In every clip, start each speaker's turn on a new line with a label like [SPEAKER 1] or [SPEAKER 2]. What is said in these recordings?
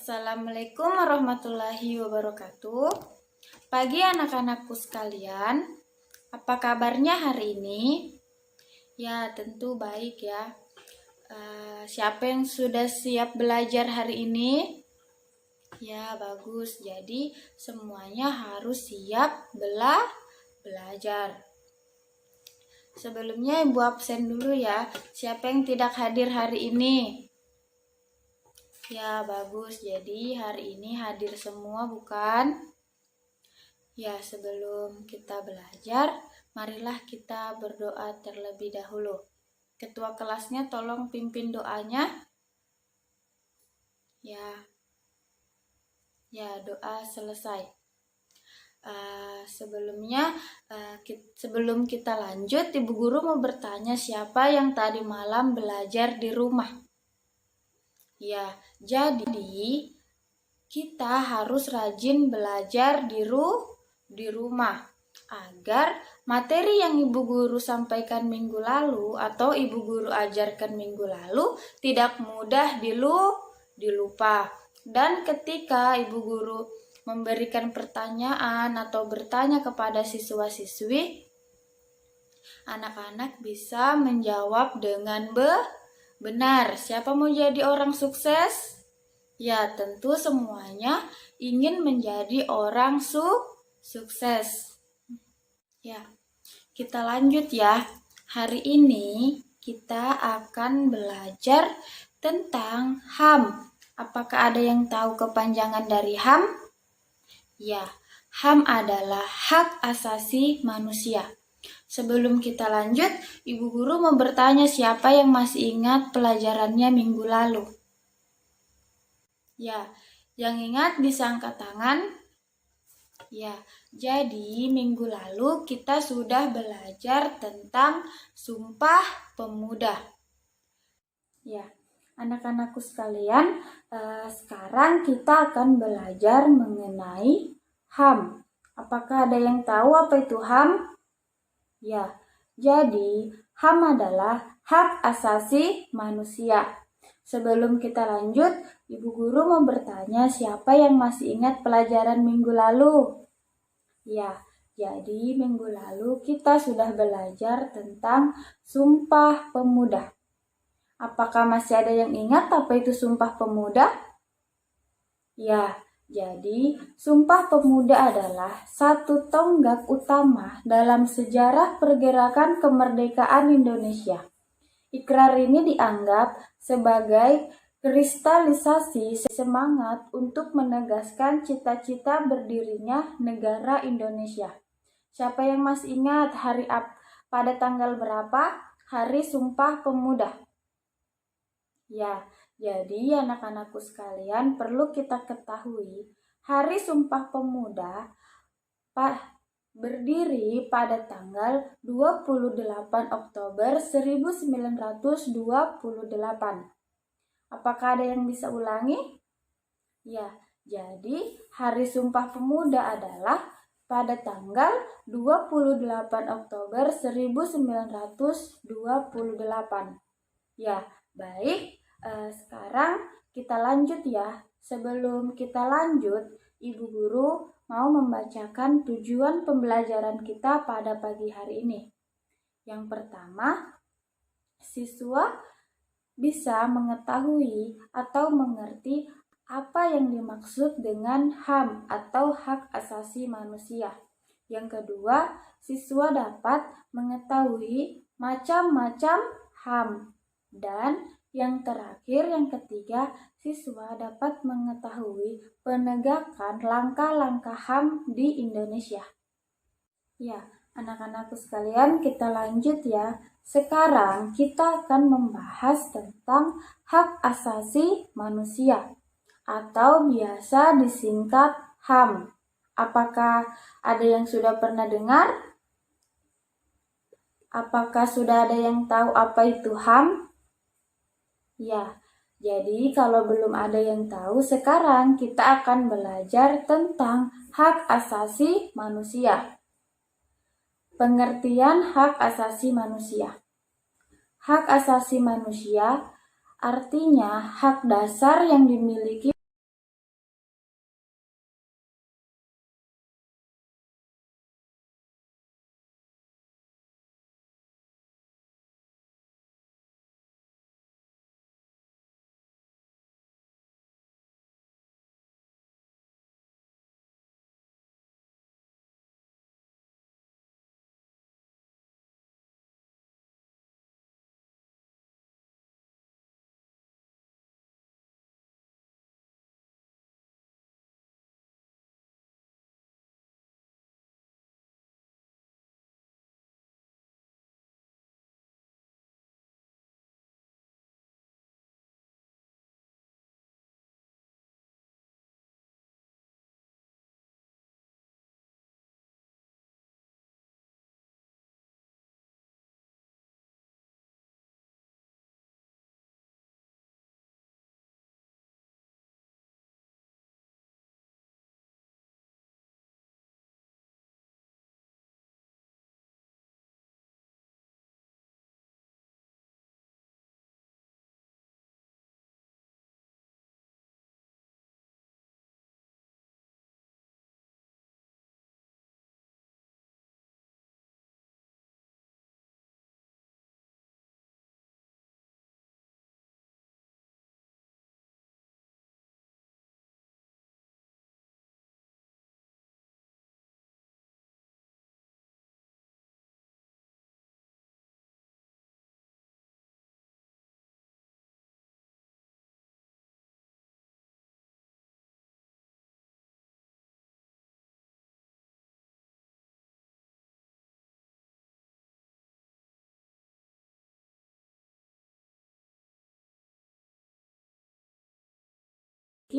[SPEAKER 1] Assalamualaikum warahmatullahi wabarakatuh. Pagi anak-anakku sekalian, apa kabarnya hari ini? Ya, tentu baik ya. Siapa yang sudah siap belajar hari ini? Ya, bagus. Jadi semuanya harus siap belajar. Sebelumnya Ibu absen dulu ya. Siapa yang tidak hadir hari ini? Ya, bagus. Jadi hari ini hadir semua, bukan? Ya, sebelum kita belajar, marilah kita berdoa terlebih dahulu. Ketua kelasnya tolong pimpin doanya. Ya, doa selesai. Sebelum kita lanjut, Ibu Guru mau bertanya siapa yang tadi malam belajar di rumah. Ya, jadi kita harus rajin belajar di rumah agar materi yang Ibu Guru sampaikan minggu lalu atau Ibu Guru ajarkan minggu lalu tidak mudah dilupa. Dan ketika Ibu Guru memberikan pertanyaan atau bertanya kepada siswa-siswi, anak-anak bisa menjawab dengan benar. Siapa mau jadi orang sukses? Ya, tentu semuanya ingin menjadi orang sukses. Ya, kita lanjut ya. Hari ini kita akan belajar tentang HAM. Apakah ada yang tahu kepanjangan dari HAM? Ya, HAM adalah hak asasi manusia. Sebelum kita lanjut, Ibu Guru mau bertanya siapa yang masih ingat pelajarannya minggu lalu? Ya, yang ingat bisa angkat tangan. Ya, jadi minggu lalu kita sudah belajar tentang Sumpah Pemuda. Ya, anak-anakku sekalian, sekarang kita akan belajar mengenai HAM. Apakah ada yang tahu apa itu HAM? Ya, jadi HAM adalah hak asasi manusia. Sebelum kita lanjut, Ibu Guru mau bertanya siapa yang masih ingat pelajaran minggu lalu? Ya, jadi minggu lalu kita sudah belajar tentang Sumpah Pemuda. Apakah masih ada yang ingat apa itu Sumpah Pemuda? Ya, jadi Sumpah Pemuda adalah satu tonggak utama dalam sejarah pergerakan kemerdekaan Indonesia. Ikrar ini dianggap sebagai kristalisasi semangat untuk menegaskan cita-cita berdirinya negara Indonesia. Siapa yang masih ingat pada tanggal berapa Hari Sumpah Pemuda? Ya, jadi anak-anakku sekalian perlu kita ketahui Hari Sumpah Pemuda berdiri pada tanggal 28 Oktober 1928. Apakah ada yang bisa ulangi? Ya, jadi Hari Sumpah Pemuda adalah pada tanggal 28 Oktober 1928. Ya, baik. Sekarang kita lanjut ya. Sebelum kita lanjut, Ibu Guru mau membacakan tujuan pembelajaran kita pada pagi hari ini. Yang pertama, siswa bisa mengetahui atau mengerti apa yang dimaksud dengan HAM atau hak asasi manusia. Yang kedua, siswa dapat mengetahui macam-macam HAM. Dan yang terakhir, yang ketiga, siswa dapat mengetahui penegakan langkah-langkah HAM di Indonesia. Ya, anak-anakku sekalian, kita lanjut ya. Sekarang kita akan membahas tentang hak asasi manusia atau biasa disingkat HAM. Apakah ada yang sudah pernah dengar? Apakah sudah ada yang tahu apa itu HAM? Ya, jadi kalau belum ada yang tahu, sekarang kita akan belajar tentang hak asasi manusia. Pengertian hak asasi manusia. Hak asasi manusia artinya hak dasar yang dimiliki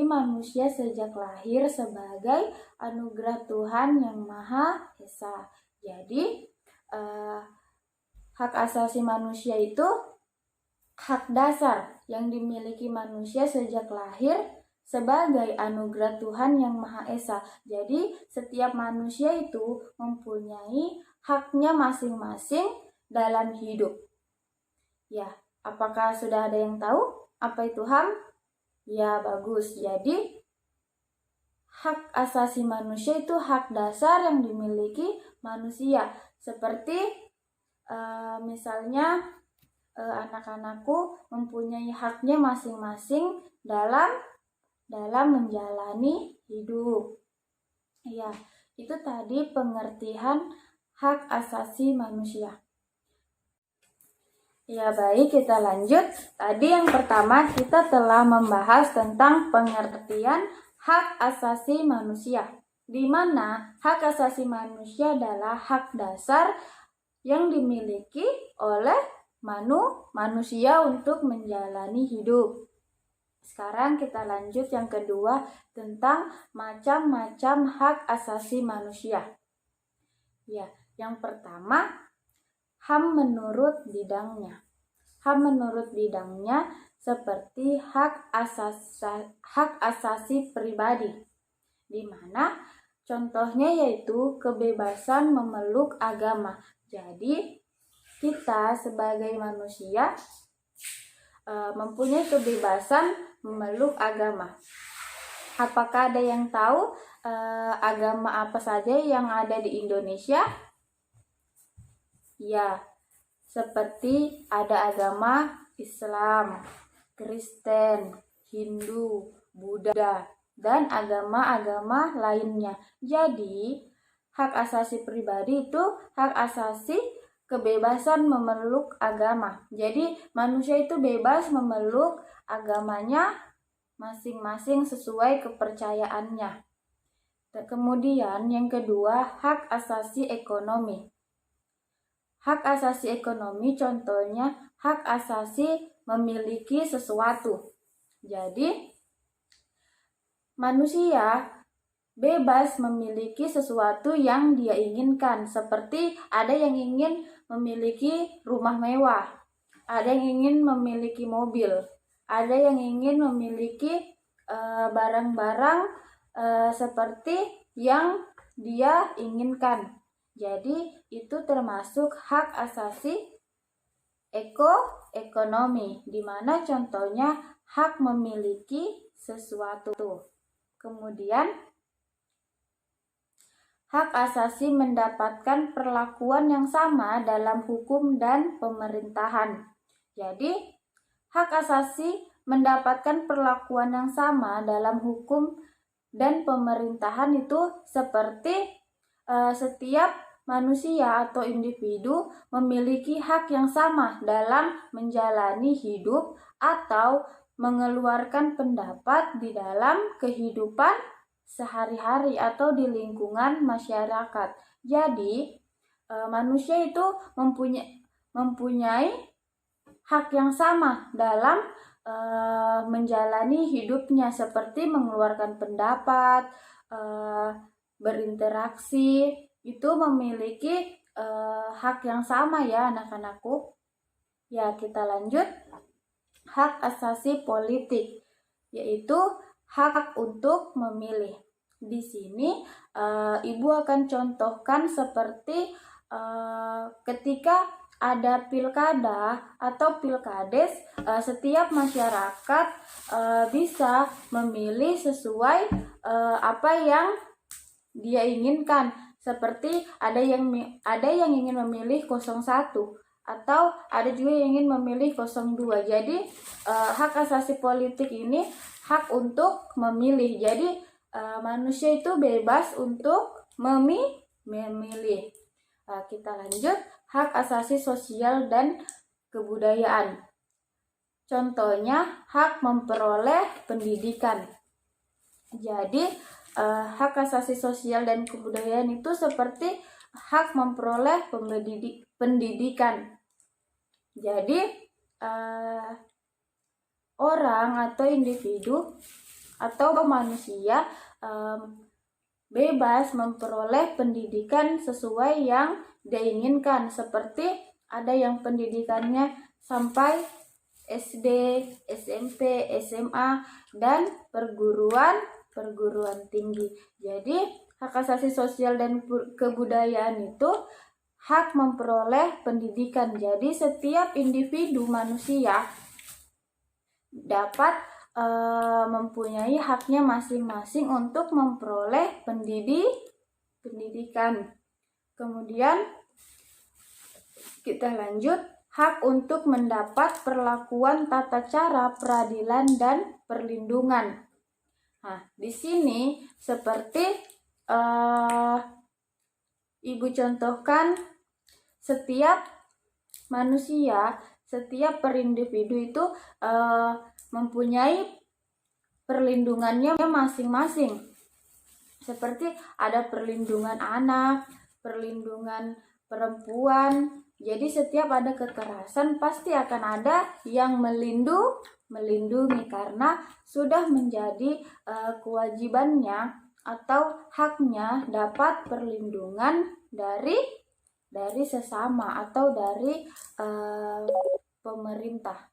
[SPEAKER 1] manusia sejak lahir sebagai anugerah Tuhan Yang Maha Esa. Jadi, hak asasi manusia itu hak dasar yang dimiliki manusia sejak lahir sebagai anugerah Tuhan Yang Maha Esa. Jadi, setiap manusia itu mempunyai haknya masing-masing dalam hidup. Ya, apakah sudah ada yang tahu apa itu HAM? Ya, bagus. Jadi, hak asasi manusia itu hak dasar yang dimiliki manusia. Seperti misalnya anak-anakku mempunyai haknya masing-masing dalam menjalani hidup. Ya, itu tadi pengertian hak asasi manusia. Ya, baik, kita lanjut. Tadi yang pertama kita telah membahas tentang pengertian hak asasi manusia, di mana hak asasi manusia adalah hak dasar yang dimiliki oleh manusia untuk menjalani hidup. Sekarang kita lanjut yang kedua tentang macam-macam hak asasi manusia. Ya, yang pertama HAM menurut bidangnya. HAM menurut bidangnya seperti hak asasi pribadi, di mana contohnya yaitu kebebasan memeluk agama. Jadi kita sebagai manusia mempunyai kebebasan memeluk agama. Apakah ada yang tahu agama apa saja yang ada di Indonesia? Ya, seperti ada agama Islam, Kristen, Hindu, Buddha, dan agama-agama lainnya. Jadi, hak asasi pribadi itu hak asasi kebebasan memeluk agama. Jadi, manusia itu bebas memeluk agamanya masing-masing sesuai kepercayaannya. Kemudian, yang kedua, hak asasi ekonomi. Hak asasi ekonomi contohnya hak asasi memiliki sesuatu. Jadi, manusia bebas memiliki sesuatu yang dia inginkan. Seperti ada yang ingin memiliki rumah mewah, ada yang ingin memiliki mobil, ada yang ingin memiliki barang-barang seperti yang dia inginkan. Jadi itu termasuk hak asasi ekonomi, di mana contohnya hak memiliki sesuatu. Kemudian hak asasi mendapatkan perlakuan yang sama dalam hukum dan pemerintahan. Jadi hak asasi mendapatkan perlakuan yang sama dalam hukum dan pemerintahan itu seperti setiap manusia atau individu memiliki hak yang sama dalam menjalani hidup atau mengeluarkan pendapat di dalam kehidupan sehari-hari atau di lingkungan masyarakat. Jadi, manusia itu mempunyai hak yang sama dalam menjalani hidupnya, seperti mengeluarkan pendapat, berinteraksi, itu memiliki hak yang sama ya anak-anakku. Ya, kita lanjut. Hak asasi politik, yaitu hak untuk memilih. Di sini Ibu akan contohkan seperti ketika ada pilkada atau pilkades, setiap masyarakat bisa memilih sesuai apa yang dia inginkan. Seperti ada yang ingin memilih 01 atau ada juga yang ingin memilih 02. Jadi hak asasi politik ini hak untuk memilih. Jadi manusia itu bebas untuk memilih. Kita lanjut, hak asasi sosial dan kebudayaan. Contohnya hak memperoleh pendidikan. Jadi hak asasi sosial dan kebudayaan itu seperti hak memperoleh pendidikan. Jadi orang atau individu atau manusia bebas memperoleh pendidikan sesuai yang diinginkan, seperti ada yang pendidikannya sampai SD, SMP, SMA, dan perguruan tinggi. Jadi hak asasi sosial dan kebudayaan itu hak memperoleh pendidikan. Jadi setiap individu manusia dapat mempunyai haknya masing-masing untuk memperoleh pendidikan. Kemudian kita lanjut, hak untuk mendapat perlakuan tata cara peradilan dan perlindungan. Nah, di sini seperti Ibu contohkan, setiap manusia, setiap per individu itu mempunyai perlindungannya masing-masing. Seperti ada perlindungan anak, perlindungan perempuan. Jadi setiap ada kekerasan pasti akan ada yang melindungi karena sudah menjadi kewajibannya atau haknya dapat perlindungan dari sesama atau dari pemerintah.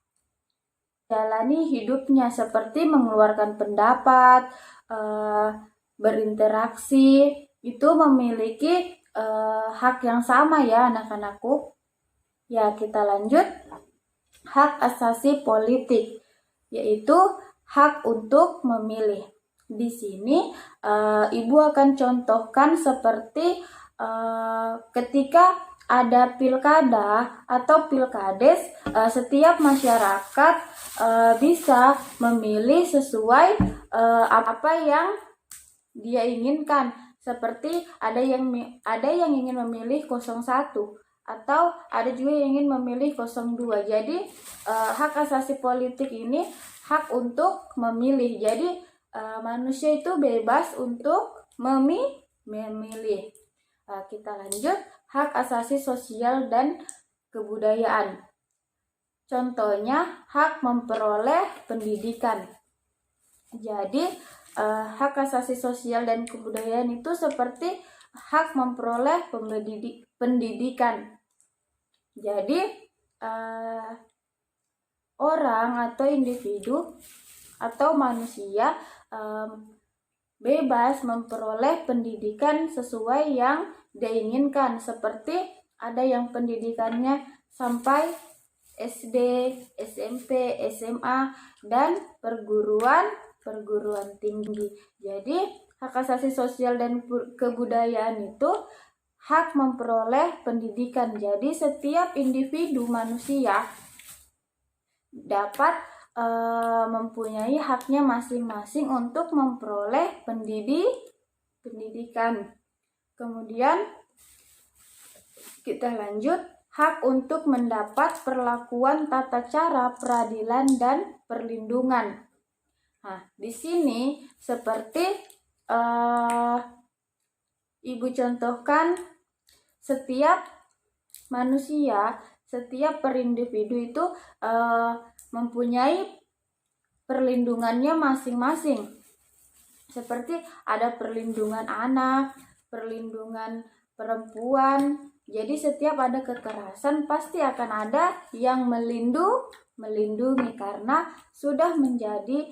[SPEAKER 1] Jalani hidupnya seperti mengeluarkan pendapat, berinteraksi, itu memiliki hak yang sama ya anak-anakku. Ya, kita lanjut. Hak asasi politik, yaitu hak untuk memilih. Di sini Ibu akan contohkan seperti ketika ada pilkada atau pilkades, setiap masyarakat bisa memilih sesuai apa yang dia inginkan. Seperti ada yang ingin memilih 01 atau ada juga yang ingin memilih 02. Jadi hak asasi politik ini hak untuk memilih. Jadi manusia itu bebas untuk memilih. Kita lanjut, hak asasi sosial dan kebudayaan. Contohnya hak memperoleh pendidikan. Jadi hak asasi sosial dan kebudayaan itu seperti hak memperoleh pendidikan. Jadi orang atau individu atau manusia bebas memperoleh pendidikan sesuai yang diinginkan, seperti ada yang pendidikannya sampai SD, SMP, SMA, dan perguruan tinggi. Jadi hak asasi sosial dan kebudayaan itu hak memperoleh pendidikan. Jadi setiap individu manusia dapat mempunyai haknya masing-masing untuk memperoleh pendidikan. Kemudian kita lanjut, hak untuk mendapat perlakuan tata cara peradilan dan perlindungan. Nah, di sini seperti Ibu contohkan, setiap manusia, setiap per individu itu mempunyai perlindungannya masing-masing. Seperti ada perlindungan anak, perlindungan perempuan. Jadi setiap ada kekerasan pasti akan ada yang melindungi karena sudah menjadi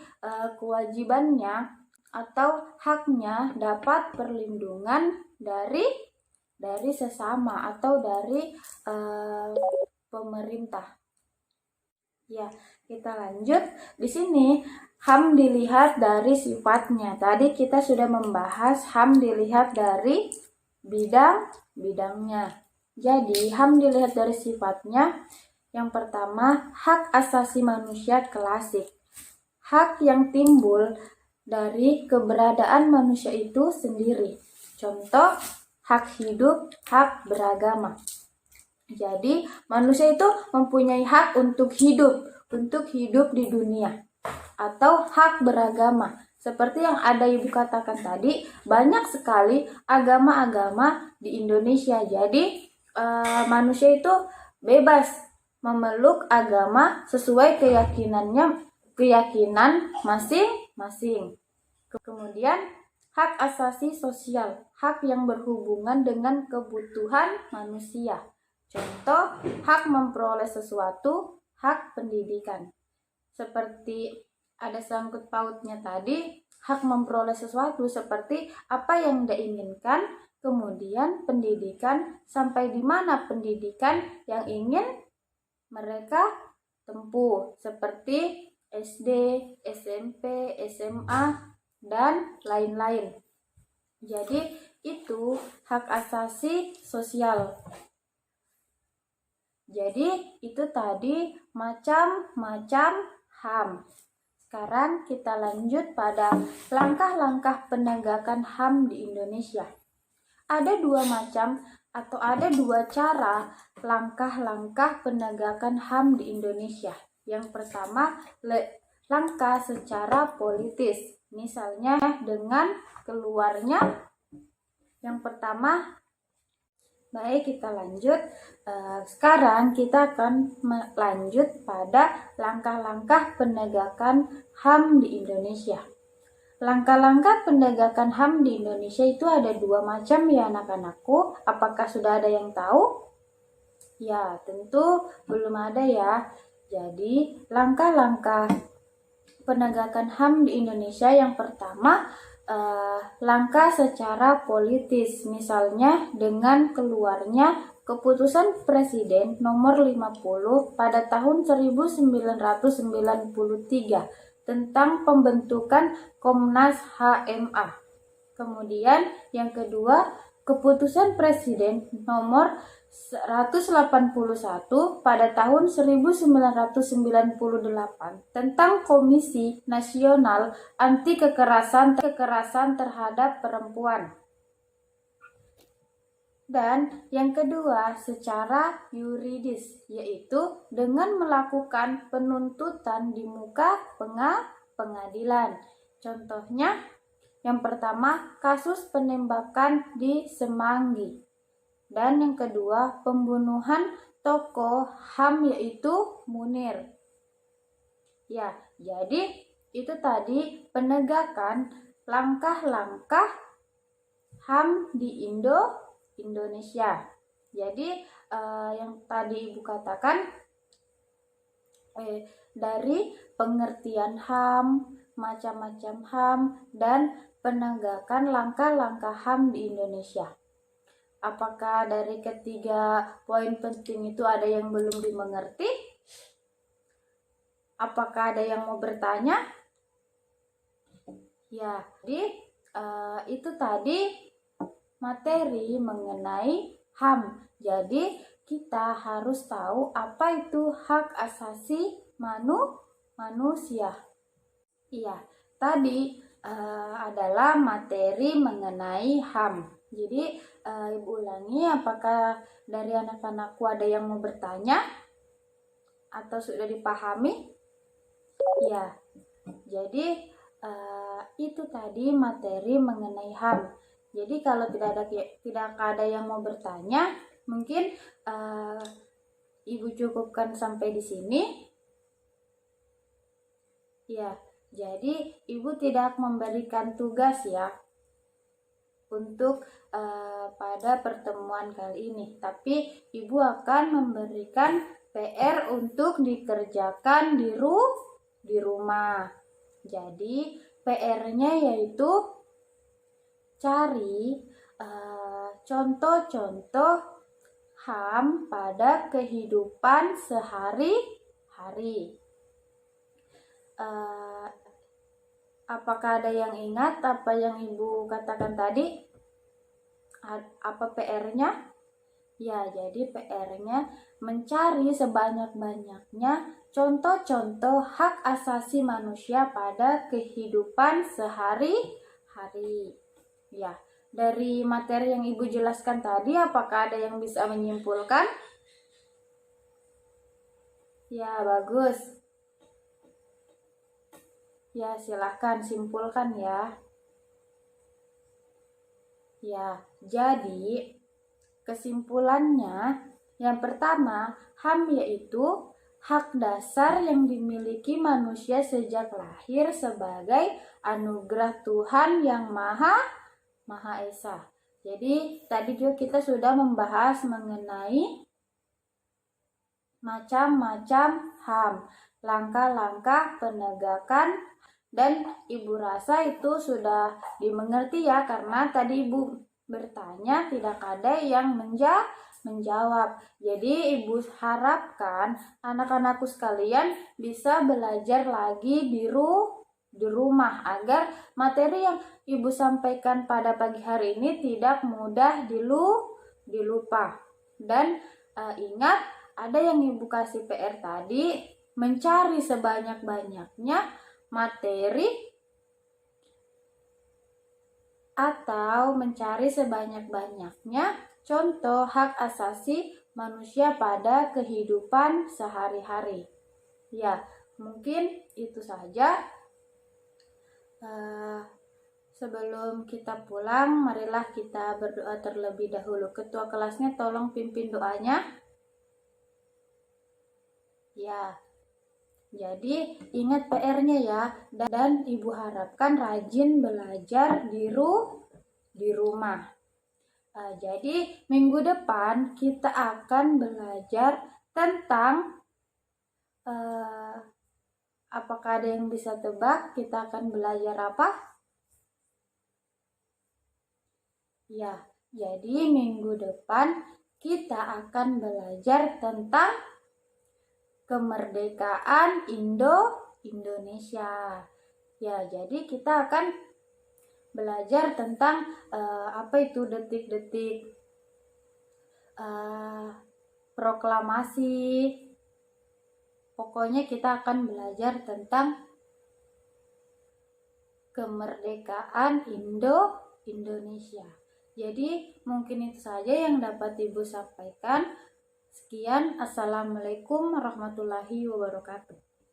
[SPEAKER 1] kewajibannya atau haknya dapat perlindungan dari sesama atau dari pemerintah. Ya, kita lanjut. Di sini HAM dilihat dari sifatnya. Tadi kita sudah membahas HAM dilihat dari bidangnya. Jadi HAM dilihat dari sifatnya. Yang pertama, hak asasi manusia klasik. Hak yang timbul dari keberadaan manusia itu sendiri. Contoh, hak hidup, hak beragama. Jadi manusia itu mempunyai hak untuk hidup di dunia, atau hak beragama. Seperti yang ada Ibu katakan tadi, banyak sekali agama-agama di Indonesia. Jadi manusia itu bebas memeluk agama sesuai keyakinan masing-masing. Kemudian hak asasi sosial, hak yang berhubungan dengan kebutuhan manusia. Contoh, hak memperoleh sesuatu, hak pendidikan. Seperti ada sangkut pautnya tadi, hak memperoleh sesuatu seperti apa yang Anda inginkan, kemudian pendidikan, sampai di mana pendidikan yang ingin mereka tempuh, seperti SD, SMP, SMA, dan lain-lain. Jadi itu hak asasi sosial. Jadi itu tadi macam-macam HAM. Sekarang kita lanjut pada langkah-langkah penegakan HAM di Indonesia. Ada dua macam atau ada dua cara langkah-langkah penegakan HAM di Indonesia. Yang pertama, langkah secara politis. Misalnya dengan keluarnya. Yang pertama, baik, kita lanjut. Sekarang kita akan lanjut pada langkah-langkah penegakan HAM di Indonesia. Langkah-langkah penegakan HAM di Indonesia itu ada dua macam ya anak-anakku. Apakah sudah ada yang tahu? Ya, tentu belum ada ya. Jadi, langkah-langkah penegakan HAM di Indonesia yang pertama, langkah secara politis, misalnya dengan keluarnya keputusan Presiden nomor 50 pada tahun 1993 tentang pembentukan Komnas HMA. Kemudian yang kedua, keputusan Presiden nomor 181 pada tahun 1998 tentang Komisi Nasional Anti Kekerasan terhadap Perempuan. Dan yang kedua, secara yuridis, yaitu dengan melakukan penuntutan di muka pengadilan. Contohnya, yang pertama, kasus penembakan di Semanggi. Dan yang kedua, pembunuhan tokoh HAM yaitu Munir. Ya, jadi itu tadi penegakan langkah-langkah HAM di Indonesia. Jadi yang tadi Ibu katakan dari pengertian HAM, macam-macam HAM, dan penegakan langkah-langkah HAM di Indonesia. Apakah dari ketiga poin penting itu ada yang belum dimengerti? Apakah ada yang mau bertanya? Ya, jadi itu tadi materi mengenai HAM. Jadi kita harus tahu apa itu hak asasi manusia. Iya, tadi adalah materi mengenai HAM. Jadi Ibu ulangi, apakah dari anak-anakku ada yang mau bertanya atau sudah dipahami? Ya, jadi itu tadi materi mengenai HAM. Jadi kalau tidak ada yang mau bertanya, mungkin Ibu cukupkan sampai di sini. Ya, jadi Ibu tidak memberikan tugas ya untuk pada pertemuan kali ini, tapi Ibu akan memberikan PR untuk dikerjakan di rumah. Jadi PR-nya yaitu cari contoh-contoh HAM pada kehidupan sehari-hari. Apakah ada yang ingat apa yang Ibu katakan tadi? Apa PR-nya? Ya, jadi PR-nya mencari sebanyak-banyaknya contoh-contoh hak asasi manusia pada kehidupan sehari-hari. Ya, dari materi yang Ibu jelaskan tadi, apakah ada yang bisa menyimpulkan? Ya, bagus. Ya, silahkan simpulkan ya. Ya, jadi kesimpulannya yang pertama, HAM yaitu hak dasar yang dimiliki manusia sejak lahir sebagai anugerah Tuhan yang Maha Esa. Jadi tadi juga kita sudah membahas mengenai macam-macam HAM, langkah-langkah penegakan, dan Ibu rasa itu sudah dimengerti ya, karena tadi Ibu bertanya tidak ada yang menjawab. Jadi Ibu harapkan anak-anakku sekalian bisa belajar lagi di rumah agar materi yang Ibu sampaikan pada pagi hari ini tidak mudah dilupa. Dan ingat, ada yang Ibu kasih PR tadi, mencari sebanyak-banyaknya materi atau mencari sebanyak-banyaknya contoh hak asasi manusia pada kehidupan sehari-hari. Ya, mungkin itu saja. Sebelum kita pulang, marilah kita berdoa terlebih dahulu. Ketua kelasnya tolong pimpin doanya. Ya, jadi ingat PR-nya ya, dan Ibu harapkan rajin belajar di rumah. Jadi minggu depan kita akan belajar tentang apakah ada yang bisa tebak kita akan belajar apa? Ya, jadi minggu depan kita akan belajar tentang kemerdekaan Indonesia. Ya, jadi kita akan belajar tentang apa itu detik-detik proklamasi. Pokoknya kita akan belajar tentang kemerdekaan Indonesia. Jadi mungkin itu saja yang dapat Ibu sampaikan. Sekian, Assalamualaikum warahmatullahi wabarakatuh.